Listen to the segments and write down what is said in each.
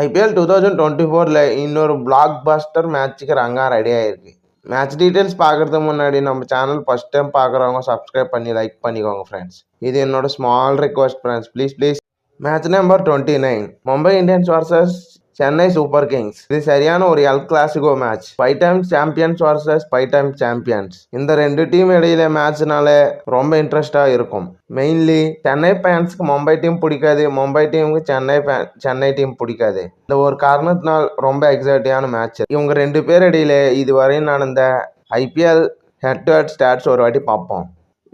IPL 2024ல இன்னொரு black Bastar மேட்ச்சுக்கு Ranga ready ஆயிருக்கு. மேட்ச் டீட்டெயில்ஸ் பார்க்கறதுக்கு முன்னாடி நம்ம சேனல் ஃபர்ஸ்ட் டைம் பார்க்குறவங்க சப்ஸ்கிரைப் பண்ணி லைக் பண்ணிக்கோங்க ஃப்ரெண்ட்ஸ். இது என்னோட small request friends, please. Match number 29 Mumbai Indians versus Chennai super Kings. இது சரியான ஒரு L Clasico match. 5 times champions versus 5 times champions. இந்த ரெண்டு டீம் இடையில மேட்ச்னால ரொம்ப இன்ட்ரெஸ்டா இருக்கும். மெயின்லி சென்னை ஃபேன்ஸ்க்கு மும்பை டீம் பிடிக்காது, மும்பை டீமுக்கு சென்னை டீம் பிடிக்காது. இந்த ஒரு காரணத்தினால் ரொம்ப எக்ஸைட்டியான மேட்ச். இவங்க ரெண்டு பேர் இடையில இதுவரையும் நடந்த IPL head to head stats ஒரு வாட்டி பார்ப்போம்.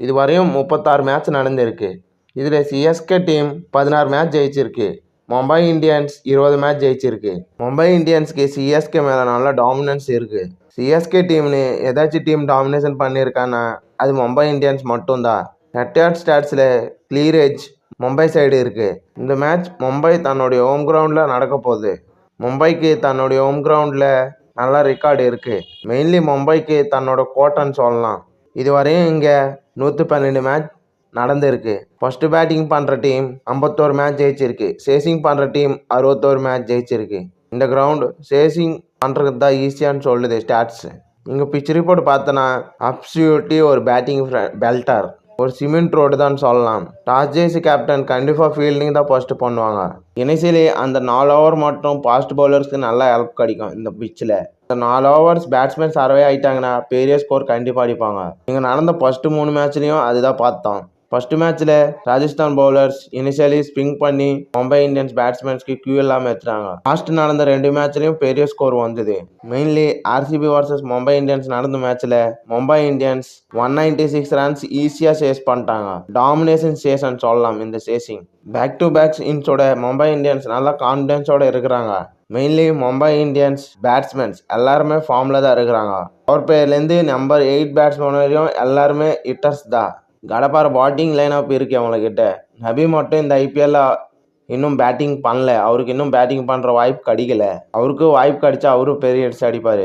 இதுவரையும் 36 மேட்ச் நடந்திருக்கு. இதில் சிஎஸ்கே டீம் 16 மேட்ச் ஜெயிச்சிருக்கு. மும்பை இந்தியன்ஸ் 20 மேட்ச் ஜெயிச்சிருக்கு. மும்பை இந்தியன்ஸ்க்கு சிஎஸ்கே மேலே நல்ல டாமினன்ஸ் இருக்குது. சிஎஸ்கே டீம்னு ஏதாச்சும் டீம் டாமினேஷன் பண்ணியிருக்கான்னா அது மும்பை இந்தியன்ஸ் மட்டும்தான். ஹெட் டு ஹெட் ஸ்டாட்ஸில் கிளியரேஜ் மும்பை சைடு இருக்குது. இந்த மேட்ச் மும்பை தன்னுடைய ஹோம் கிரவுண்டில் நடக்க போகுது. மும்பைக்கு தன்னுடைய ஹோம் கிரவுண்டில் நல்ல ரெக்கார்டு இருக்குது. மெயின்லி மும்பைக்கு தன்னோட கோட்டைன்னு சொல்லலாம். இதுவரையும் இங்கே 112 மேட்ச் நடந்திருக்கு. ஃபர்ஸ்ட் பேட்டிங் பண்ணுற டீம் 51 மேட்ச் ஜெயிச்சிருக்கு. சேசிங் பண்ணுற டீம் 61 மேட்ச் ஜெயிச்சிருக்கு. இந்த கிரவுண்டு சேசிங் பண்ணுறது தான் ஈஸியான்னு சொல்லுது ஸ்டாட்ஸ். இங்கே பிச் ரிப்போர்ட் பார்த்தோன்னா அப்சல்யூட்லி ஒரு பேட்டிங் பெல்டர், ஒரு சிமெண்ட் ரோடு தான் சொல்லலாம். டாஸ் ஜெயிச்சு கேப்டன் கண்டிப்பாக ஃபீல்டிங் தான் ஃபர்ஸ்ட் பண்ணுவாங்க. இனிஷியலி அந்த 4 ஓவர் மட்டும் ஃபாஸ்ட் பவுலர்ஸ்க்கு நல்லா ஹெல்ப் கிடைக்கும். இந்த பிச்சில் இந்த 4 ஓவர்ஸ் பேட்ஸ்மேன் சர்வே ஆகிட்டாங்கன்னா பெரிய ஸ்கோர் கண்டிப்பாக அடிப்பாங்க. இங்கே நடந்த ஃபர்ஸ்ட் 3 மேட்ச்லையும் அதுதான் பார்த்தோம். ஃபர்ஸ்ட் மேட்ச்சில் ராஜஸ்தான் பவுலர்ஸ் இனிஷியலி ஸ்பின் பண்ணி மும்பை இந்தியன்ஸ் பேட்ஸ்மேன்ஸ்க்கு கியூ இல்லாமல் எடுத்துட்டாங்க. லாஸ்ட் நடந்த 2 மேட்ச்லையும் பெரிய ஸ்கோர் வந்தது. Mainly RCB versus Mumbai Indians நடந்த மேட்ச்சில் மும்பை இந்தியன்ஸ் 196 ரன்ஸ் ஈஸியாக சேஸ் பண்ணிட்டாங்க. டாமினேஷன் சேஸ்ன்னு சொல்லலாம் இந்த சேசிங். பேக் டு பேக் இன்னிங்ஸோட மும்பை இந்தியன்ஸ் நல்லா கான்ஃபிடென்ஸோட இருக்கிறாங்க. மெயின்லி மும்பை இந்தியன்ஸ் பேட்ஸ்மேன்ஸ் எல்லாருமே ஃபார்மில் தான் இருக்கிறாங்க. பவர் பிளேயர்லேருந்து நம்பர் 8 பேட்ஸ்மேன் வரையும் எல்லாருமே ஹிட்டர்ஸ் தான். கடப்பார பேட்டிங் லைனப் இருக்குது அவங்கக்கிட்ட. நபி மட்டும் இந்த ஐபிஎல்ல இன்னும் பேட்டிங் பண்ணல. அவருக்கு இன்னும் பேட்டிங் பண்ணுற வாய்ப்பு கிடைக்கல. அவருக்கு வாய்ப்பு கிடைச்சா அவரும் பெரிய ஹிட்ஸ் அடிப்பார்.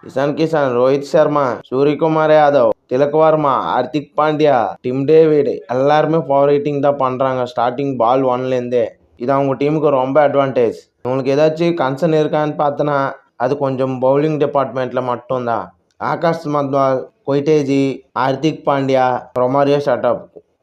இஷான் கிஷன், ரோஹித் சர்மா, சூரியகுமார் யாதவ், திலக் வர்மா, ஹார்திக் பாண்டியா, டிம் டேவிட் எல்லாருமே பவர் ஹிட்டிங் தான் பண்ணுறாங்க ஸ்டார்டிங் பால் 1லேருந்தே. இது அவங்க டீமுக்கு ரொம்ப அட்வான்டேஜ். உங்களுக்கு ஏதாச்சும் கன்சர்ன் இருக்கான்னு பார்த்தோன்னா அது கொஞ்சம் பவுலிங் டிபார்ட்மெண்ட்டில் மட்டும்தான். ஆகாஷ் மத்வால், கொய்டேஜி, ஹார்திக் பாண்டியா, ரொமாரியோ ஷட்டப்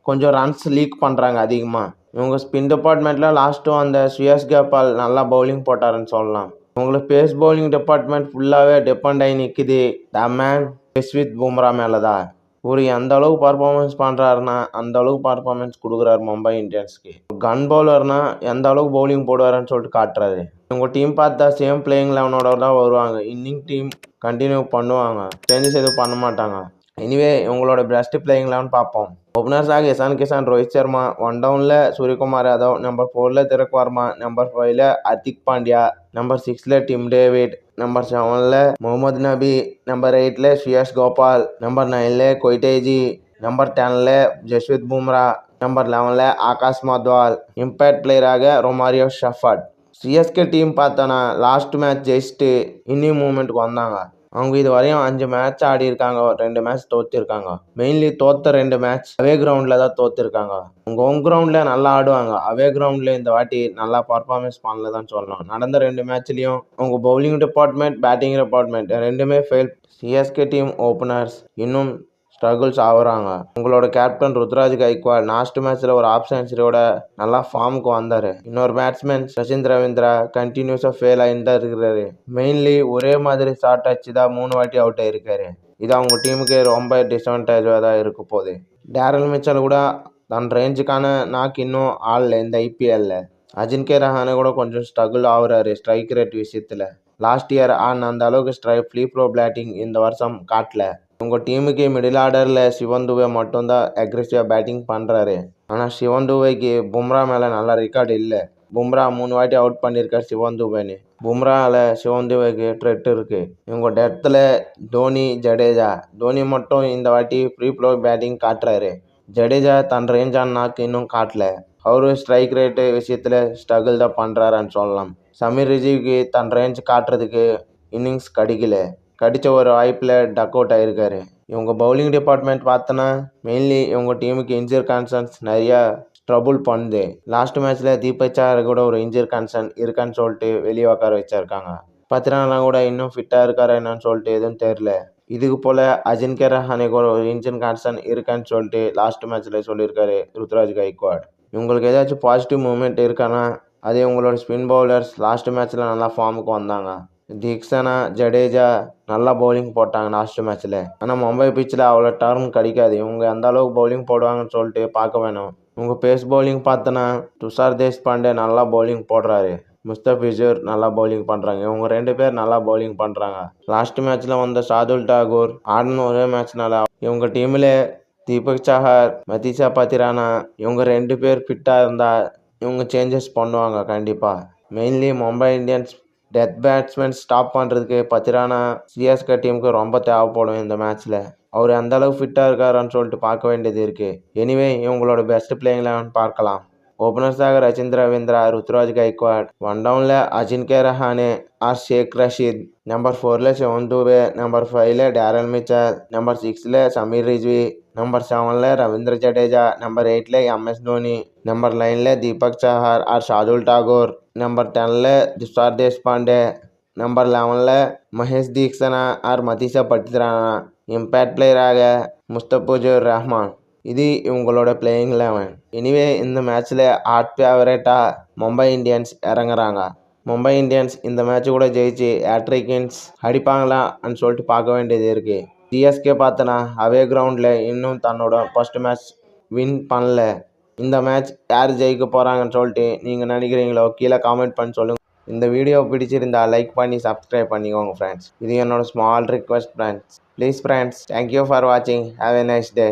கொஞ்சம் ரன்ஸ் லீக் பண்ணுறாங்க அதிகமாக. இவங்க ஸ்பின் டிபார்ட்மெண்ட்டில் லாஸ்ட்டும் அந்த ஸ்ரேயஸ் கோபால் நல்லா பவுலிங் போட்டாருன்னு சொல்லலாம். உங்களுக்கு பேஸ் பவுலிங் டிபார்ட்மெண்ட் ஃபுல்லாகவே டிபெண்ட் ஆகி நிற்குது த மேன் ஜஸ்பிரித் பும்ரா மேலே தான். ஒரு எந்த அளவுக்கு பர்ஃபார்மன்ஸ் பண்ணுறாருன்னா அந்த அளவுக்கு பர்ஃபார்மன்ஸ் கொடுக்குறாரு மும்பை இந்தியன்ஸ்க்கு. கன் பவுலர்னா எந்த அளவுக்கு பவுலிங் போடுவாருன்னு சொல்லிட்டு காட்டுறாரு. உங்கள் டீம் பார்த்தா சேம் பிளேயிங் 11ஓட தான் வருவாங்க. இன்னிங் டீம் கண்டினியூ பண்ணுவாங்க, சேஞ்சஸ் எதுவும் பண்ண மாட்டாங்க. எனிவே உங்களோட பெஸ்ட் பிளேயிங் 11 பார்ப்போம். ஓப்பனர்ஸாக இஷான் கிஷன், ரோஹித் சர்மா, 1 டவுனில் சூரியகுமார் யாதவ், நம்பர் 4ல் திலக் வர்மா, நம்பர் 5ல் ஹார்திக் பாண்டியா, நம்பர் 6ல் டிம் டேவிட், நம்பர் 7ல் முகமது நபி, நம்பர் 8ல் ஸ்ரேயஸ் கோபால், நம்பர் 9ல் கொய்டேஜி, நம்பர் 10ல் ஜஸ்பிரித் பும்ரா, நம்பர் 11ல் ஆகாஷ் மத்வால், இம்பேக்ட் பிளேயராக ரொமாரியோ ஷஃபட். சிஎஸ்கே டீம் பார்த்தோன்னா லாஸ்ட் மேட்ச் ஜெயிச்சுட்டு இன்னிங் மூமெண்ட்டுக்கு வந்தாங்க. அவங்க இது வரையும் 5 மேட்ச் ஆடி இருக்காங்க, 2 மேட்ச் தோற்றிருக்காங்க. மெயின்லி தோத்த 2 மேட்ச் அவே கிரவுண்டில் தான் தோற்றிருக்காங்க. உங்கள் ஹோம் கிரவுண்டில் நல்லா ஆடுவாங்க, அவே கிரவுண்டில் இந்த வாட்டி நல்லா பர்ஃபார்மன்ஸ் பண்ணல தான் சொல்லலாம். நடந்த 2 மேட்ச்லேயும் உங்கள் பவுலிங் டிபார்ட்மெண்ட், பேட்டிங் டிபார்ட்மெண்ட் ரெண்டுமே ஃபெயில். சிஎஸ்கே டீம் ஓப்பனர்ஸ் இன்னும் ஸ்ட்ரகிள்ஸ் ஆகுறாங்க. உங்களோட கேப்டன் ருத்ராஜ் கைக்வாட் லாஸ்ட் மேட்ச்சில் ஒரு ஆஃப் செஞ்சுரியோட நல்லா ஃபார்முக்கு வந்தார். இன்னொரு பேட்ஸ்மேன் சச்சின் ரவீந்திரா கண்டினியூஸாக ஃபெயில் ஆகிட்டு தான் இருக்கிறாரு. மெயின்லி ஒரே மாதிரி ஷார்ட் அடிச்சு தான் 3 வாட்டி அவுட் ஆகிருக்காரு. இது அவங்க டீமுக்கு ரொம்ப டிஸ்அட்வான்டேஜாக தான் இருக்க போகுது. டேரல் மிச்சல் கூட தன் ரேஞ்சுக்கான நாக்கு இன்னும் ஆடல இந்த ஐபிஎல்ல. அஜின்கே ரஹானே கூட கொஞ்சம் ஸ்ட்ரகிள் ஆகுறாரு ஸ்ட்ரைக் ரேட் விஷயத்தில். லாஸ்ட் இயர் அந்த அளவுக்கு ஃப்ரீ ப்ரோ பேட்டிங் இந்த வருஷம் காட்டல. உங்கள் டீமுக்கு மிடில் ஆர்டரில் சிவன் துபே மட்டும்தான் அக்ரெசிவாக பேட்டிங் பண்ணுறாரு. ஆனால் சிவன் துபேக்கு பும்ரா மேலே நல்ல ரெக்கார்டு இல்லை. பும்ரா 3 வாட்டி அவுட் பண்ணியிருக்கார் சிவன் துபேன்னு. பும்ராவில் சிவன் துபேக்கு த்ரெட் இருக்குது. இவங்க டெத்தில் தோனி, ஜடேஜா. தோனி மட்டும் இந்த வாட்டி ஃப்ரீ ப்ளோ பேட்டிங் காட்டுறாரு. ஜடேஜா தன் ரேஞ்சான நாக்கு இன்னும் காட்டல. அவரு ஸ்ட்ரைக் ரேட்டு விஷயத்தில் ஸ்ட்ரகிள் தான் பண்ணுறாருன்னு சொல்லலாம். சமீர் ரிஜிவுக்கு தன் ரேஞ்ச் காட்டுறதுக்கு இன்னிங்ஸ் கடித்த ஒரு வாய்ப்பில் டக் அவுட் ஆகிருக்காரு. இவங்க பவுலிங் டிபார்ட்மெண்ட் பார்த்தோன்னா மெயின்லி இவங்க டீமுக்கு இன்ஜுரி கன்சர்ன்ஸ் நிறையா ட்ரபுள் பண்ணுது. லாஸ்ட் மேட்ச்ல தீபக் சஹர் கூட ஒரு இன்ஜுரி கன்சர்ன் இருக்கான்னு சொல்லிட்டு வெளியே உட்கார வச்சிருக்காங்க. பத்திரானா கூட இன்னும் ஃபிட்டா இருக்காரா என்னன்னு சொல்லிட்டு எதுவும் தெரியல. இதுக்கு போல அஜின்கே ரஹானேக்கு ஒரு இன்ஜுரி கன்சர்ன் இருக்கான்னு சொல்லிட்டு லாஸ்ட் மேட்ச்ல சொல்லியிருக்காரு ருத்ராஜ் கைக்வாட். இவங்களுக்கு ஏதாச்சும் பாசிட்டிவ் மூவ்மெண்ட் இருக்கானா? அதே உங்களோட ஸ்பின் பவுலர்ஸ் லாஸ்ட் மேட்ச்ல நல்லா ஃபார்முக்கு வந்தாங்க. தீக்ஷனா, ஜடேஜா நல்லா பவுலிங் போட்டாங்க லாஸ்ட் மேட்ச்ல. ஆனால் மும்பை பிச்சில் அவ்வளோ டர்ன் கிடைக்காது. இவங்க எந்த அளவுக்கு பவுலிங் போடுவாங்கன்னு சொல்லிட்டு பார்க்க வேணும். உங்கள் பேஸ் பவுலிங் பார்த்தோன்னா துஷார் தேஷ்பாண்டே நல்லா பவுலிங் போடுறாரு. முஸ்தபிசூர் நல்லா பவுலிங் பண்ணுறாங்க. இவங்க 2 பேர் நல்லா பவுலிங் பண்ணுறாங்க. லாஸ்ட் மேட்ச்சில் வந்த ஷார்துல் தாக்கூர் ஆடின ஒரே மேட்ச்னால இவங்க டீமில் தீபக் சஹர், மதீஷா பத்திரானா இவங்க 2 பேர் ஃபிட்டாக இருந்தால் இவங்க சேஞ்சஸ் பண்ணுவாங்க கண்டிப்பாக. Mainly Mumbai Indians death batsman stop பண்ணுறதுக்கு பத்திரானா சிஎஸ்கே டீமுக்கு ரொம்ப தேவைப்படும் இந்த மேட்ச்சில். அவர் எந்த அளவுக்கு ஃபிட்டாக இருக்காரான்னு சொல்லிட்டு பார்க்க வேண்டியது இருக்குது. எனிவே இவங்களோட பெஸ்ட் பிளேயிங் 11 பார்க்கலாம். ஓப்பனர்ஸாக ரவீந்திர ரவீந்திரா, ருத்ராஜ் கைக்வாட். 1 டவுனில் அஜின்கே ரஹானே ஆர் ஷேக் ரஷீத். நம்பர் 4ல் சிவம் துபே. நம்பர் 5ல் டேரல் மிச்சல். நம்பர் 6ல் சமீர் ரிஜ்வி. நம்பர் 7ல் ரவீந்திர ஜடேஜா. நம்பர் 8ல் MS தோனி. நம்பர் 9ல் தீபக் சஹர் ஆர் ஷார்துல் தாக்கூர். நம்பர் 10ல் துஷார் தேஷ்பாண்டே. நம்பர் 11ல் மகேஷ் தீக்ஷனா ஆர் மதீஷா பத்திரானா. இம்பேக்ட் பிளேயராக முஸ்தபிசூர் ரஹ்மான். இது இவங்களோட பிளேயிங் 11. எனிவே இந்த மேட்ச்சில் ஹாட் ஃபேவரேட்டாக மும்பை இந்தியன்ஸ் இறங்குறாங்க. மும்பை இந்தியன்ஸ் இந்த மேட்ச் கூட ஜெயிச்சு ஹேட்ரிக் அடிப்பாங்களான்னு சொல்லிட்டு பார்க்க வேண்டியது இருக்குது. சிஎஸ்கே பார்த்தனா அவே கிரவுண்டில் இன்னும் தன்னோட ஃபர்ஸ்ட் மேட்ச் வின் பண்ணல. இந்த மேட்ச் யார் ஜெயிக்க போகிறாங்கன்னு சொல்லிட்டு நீங்கள் நினைக்கிறீங்களோ கீழே காமெண்ட் பண்ணி சொல்லுங்கள். இந்த வீடியோ பிடிச்சிருந்தா லைக் பண்ணி சப்ஸ்கிரைப் பண்ணிக்கோங்க ஃப்ரெண்ட்ஸ். இது என்னோட small request friends. Please friends, thank you for வாட்சிங். Have a nice day.